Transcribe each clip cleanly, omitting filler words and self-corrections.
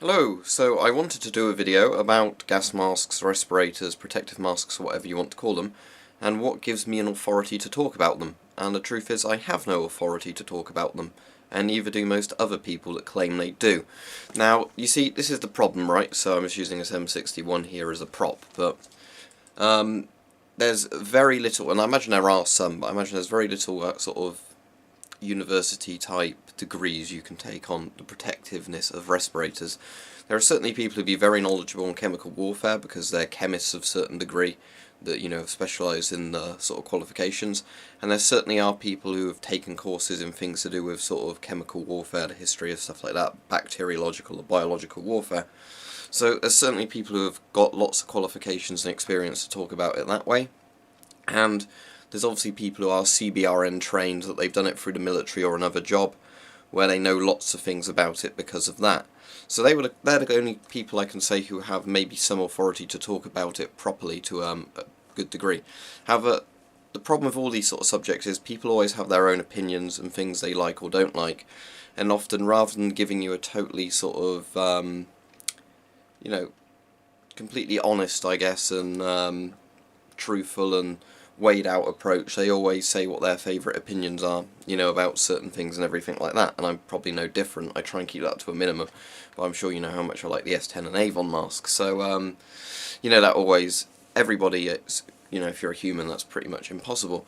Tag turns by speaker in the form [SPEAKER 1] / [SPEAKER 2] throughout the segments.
[SPEAKER 1] Hello, so I wanted to do a video about gas masks, respirators, protective masks, whatever you want to call them, and what gives me an authority to talk about them. And the truth is, I have no authority to talk about them, and neither do most other people that claim they do. Now, you see, this is the problem, right? So I'm just using this M61 here as a prop, but there's very little, and I imagine there are some, but I imagine there's very little sort of university type degrees you can take on the protectiveness of respirators. There are certainly people who be very knowledgeable on chemical warfare because they're chemists of a certain degree that have specialised in the sort of qualifications, and there certainly are people who have taken courses in things to do with sort of chemical warfare, the history of stuff like that, bacteriological or biological warfare. So there's certainly people who have got lots of qualifications and experience to talk about it that way, and there's obviously people who are CBRN trained, that they've done it through the military or another job, where they know lots of things about it because of that. So they're the only people I can say who have maybe some authority to talk about it properly to a good degree. However, the problem with all these sort of subjects is people always have their own opinions and things they like or don't like, and often rather than giving you a totally sort of, completely honest, I guess, and truthful and weighed out approach, they always say what their favourite opinions are, about certain things and everything like that, and I'm probably no different. I try and keep that to a minimum, but I'm sure you know how much I like the S10 and Avon masks, so, that always, everybody, if you're a human, that's pretty much impossible.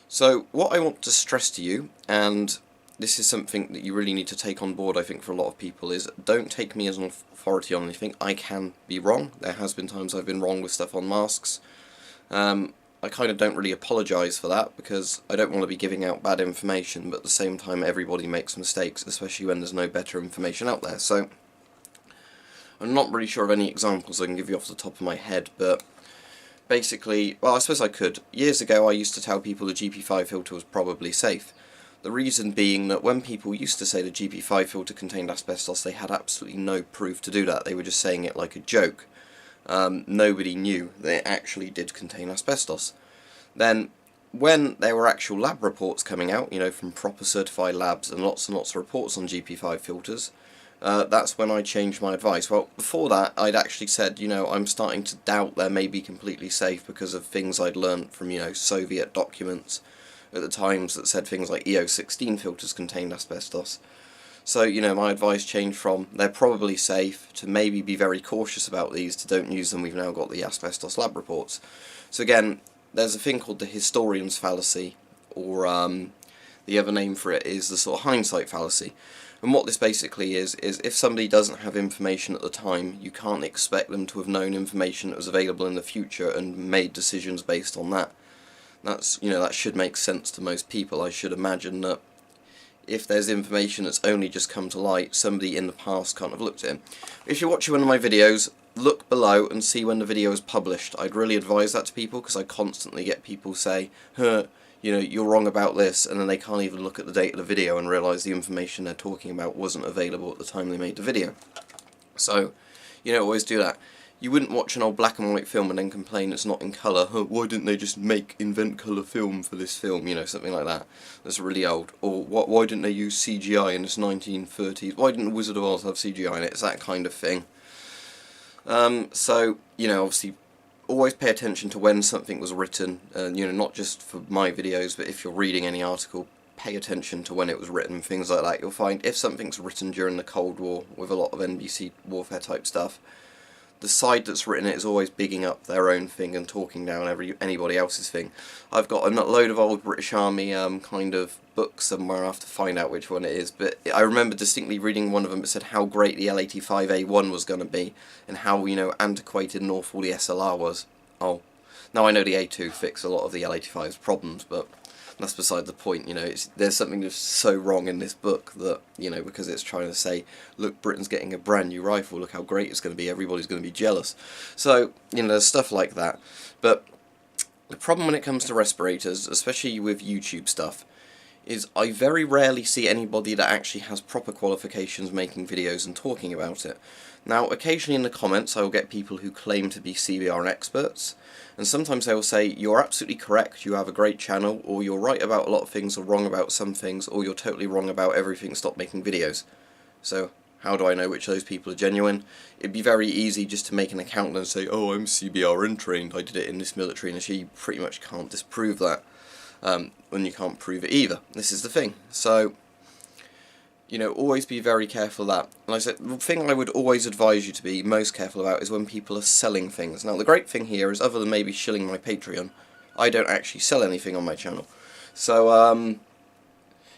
[SPEAKER 1] So, what I want to stress to you, and this is something that you really need to take on board, I think, for a lot of people, is don't take me as an authority on anything. I can be wrong. There has been times I've been wrong with stuff on masks. I kind of don't really apologise for that, because I don't want to be giving out bad information, but at the same time everybody makes mistakes, especially when there's no better information out there. So, I'm not really sure of any examples I can give you off the top of my head, but basically, well, I suppose I could. Years ago I used to tell people the GP5 filter was probably safe. The reason being that when people used to say the GP5 filter contained asbestos, they had absolutely no proof to do that. They were just saying it like a joke. Nobody knew that it actually did contain asbestos. Then, when there were actual lab reports coming out, from proper certified labs and lots of reports on GP5 filters, that's when I changed my advice. Well, before that, I'd actually said, I'm starting to doubt they may be completely safe because of things I'd learnt from, Soviet documents at the times that said things like EO16 filters contained asbestos. So, my advice changed from they're probably safe to maybe be very cautious about these, to don't use them. We've now got the asbestos lab reports. So again, there's a thing called the historian's fallacy, or the other name for it is the sort of hindsight fallacy. And what this basically is if somebody doesn't have information at the time, you can't expect them to have known information that was available in the future and made decisions based on that. That's, that should make sense to most people. I should imagine that if there's information that's only just come to light, somebody in the past can't have looked at it. If you're watching one of my videos, look below and see when the video is published. I'd really advise that to people, because I constantly get people say, you're wrong about this, and then they can't even look at the date of the video and realise the information they're talking about wasn't available at the time they made the video. So, always do that. You wouldn't watch an old black and white film and then complain it's not in colour. Why didn't they just invent colour film for this film? Something like that. That's really old. Or why didn't they use CGI in this 1930s? Why didn't Wizard of Oz have CGI in it? It's that kind of thing. So, obviously, always pay attention to when something was written. Not just for my videos, but if you're reading any article, pay attention to when it was written, things like that. You'll find if something's written during the Cold War, with a lot of NBC warfare type stuff, the side that's written it is always bigging up their own thing and talking down anybody else's thing. I've got a load of old British Army kind of books somewhere. I have to find out which one it is, but I remember distinctly reading one of them that said how great the L85A1 was going to be, and how, antiquated and awful the SLR was. Oh, now I know the A2 fixed a lot of the L85's problems, but that's beside the point. There's something that's so wrong in this book that, because it's trying to say, look, Britain's getting a brand new rifle, look how great it's going to be, everybody's going to be jealous. So, there's stuff like that. But the problem when it comes to respirators, especially with YouTube stuff, is I very rarely see anybody that actually has proper qualifications making videos and talking about it. Now, occasionally in the comments I will get people who claim to be CBRN experts, and sometimes they will say, you're absolutely correct, you have a great channel, or you're right about a lot of things, or wrong about some things, or you're totally wrong about everything, stop making videos. So, How do I know which of those people are genuine? It'd be very easy just to make an account and say, oh, I'm CBRN trained, I did it in this military, and actually you pretty much can't disprove that, when you can't prove it either. This is the thing. So, always be very careful of that. And I said, the thing I would always advise you to be most careful about is when people are selling things. Now, the great thing here is, other than maybe shilling my Patreon, I don't actually sell anything on my channel. So,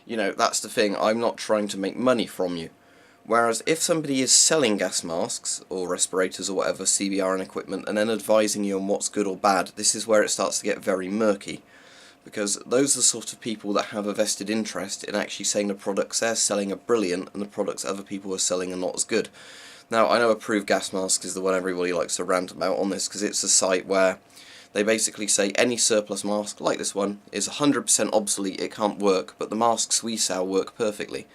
[SPEAKER 1] that's the thing. I'm not trying to make money from you. Whereas if somebody is selling gas masks, or respirators, or whatever, CBRN equipment, and then advising you on what's good or bad, this is where it starts to get very murky. Because those are the sort of people that have a vested interest in actually saying the products they're selling are brilliant, and the products other people are selling are not as good. Now, I know Approved Gas Masks is the one everybody likes to rant about on this, because it's a site where they basically say any surplus mask, like this one, is 100% obsolete, it can't work, but the masks we sell work perfectly.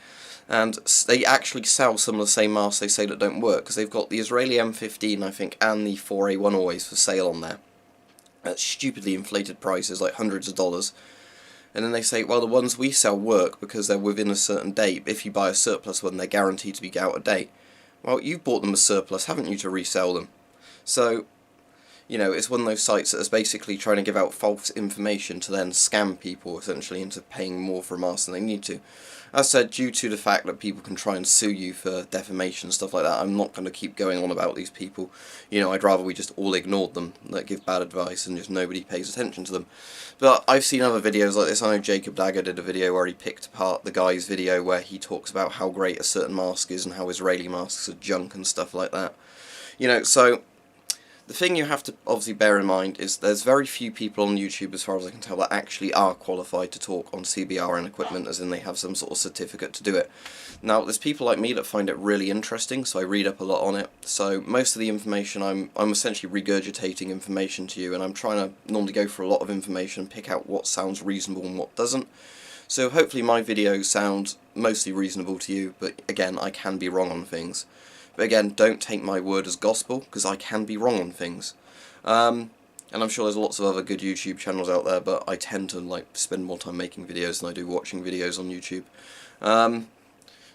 [SPEAKER 1] And they actually sell some of the same masks they say that don't work, because they've got the Israeli M15, I think, and the 4A1 always for sale on there. At stupidly inflated prices, like hundreds of dollars. And then they say, well, the ones we sell work because they're within a certain date. If you buy a surplus one, they're guaranteed to be out of date. Well, you've bought them as surplus, haven't you, to resell them? So, it's one of those sites that is basically trying to give out false information to then scam people, essentially, into paying more for a mask than they need to. As said, due to the fact that people can try and sue you for defamation and stuff like that, I'm not going to keep going on about these people. I'd rather we just all ignored them, that give bad advice, and just nobody pays attention to them. But I've seen other videos like this. I know Jacob Dagger did a video where he picked apart the guy's video where he talks about how great a certain mask is and how Israeli masks are junk and stuff like that. So the thing you have to obviously bear in mind is there's very few people on YouTube, as far as I can tell, that actually are qualified to talk on CBRN equipment, as in they have some sort of certificate to do it. Now, there's people like me that find it really interesting, so I read up a lot on it. So most of the information, I'm essentially regurgitating information to you, and I'm trying to normally go for a lot of information, pick out what sounds reasonable and what doesn't. So hopefully my videos sound mostly reasonable to you, but again, I can be wrong on things. But again, don't take my word as gospel, because I can be wrong on things. And I'm sure there's lots of other good YouTube channels out there, but I tend to spend more time making videos than I do watching videos on YouTube.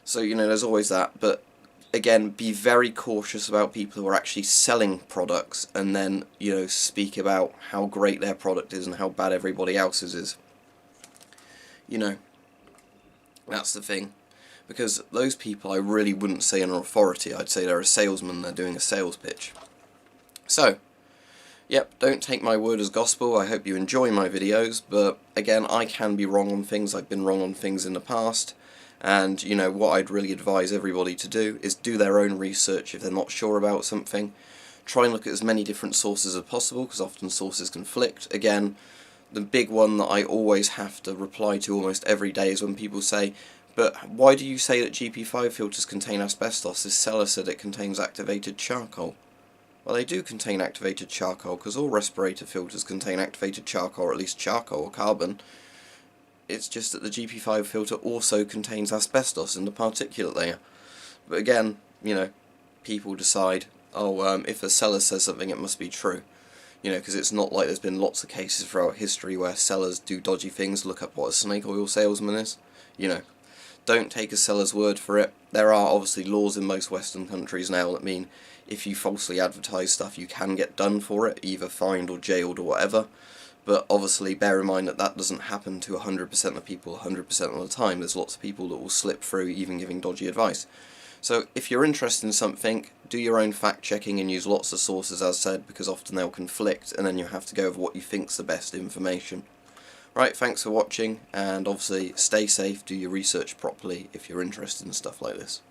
[SPEAKER 1] So, there's always that. But again, be very cautious about people who are actually selling products and then, speak about how great their product is and how bad everybody else's is. That's the thing. Because those people I really wouldn't say are an authority. I'd say they're a salesman, they're doing a sales pitch. So, yep, don't take my word as gospel. I hope you enjoy my videos, but again, I can be wrong on things. I've been wrong on things in the past, and what I'd really advise everybody to do is do their own research if they're not sure about something. Try and look at as many different sources as possible, because often sources conflict. Again, the big one that I always have to reply to almost every day is when people say, but why do you say that GP5 filters contain asbestos? This seller said it contains activated charcoal. Well, they do contain activated charcoal, because all respirator filters contain activated charcoal, or at least charcoal or carbon. It's just that the GP5 filter also contains asbestos in the particulate layer. But again, people decide, if a seller says something, it must be true. Because it's not like there's been lots of cases throughout history where sellers do dodgy things. Look up what a snake oil salesman is. Don't take a seller's word for it. There are obviously laws in most Western countries now that mean if you falsely advertise stuff, you can get done for it, either fined or jailed or whatever. But obviously bear in mind that that doesn't happen to 100% of people 100% of the time. There's lots of people that will slip through even giving dodgy advice. So if you're interested in something, do your own fact checking and use lots of sources, as said, because often they'll conflict, and then you have to go with what you think's the best information. Right, thanks for watching, and obviously stay safe, do your research properly if you're interested in stuff like this.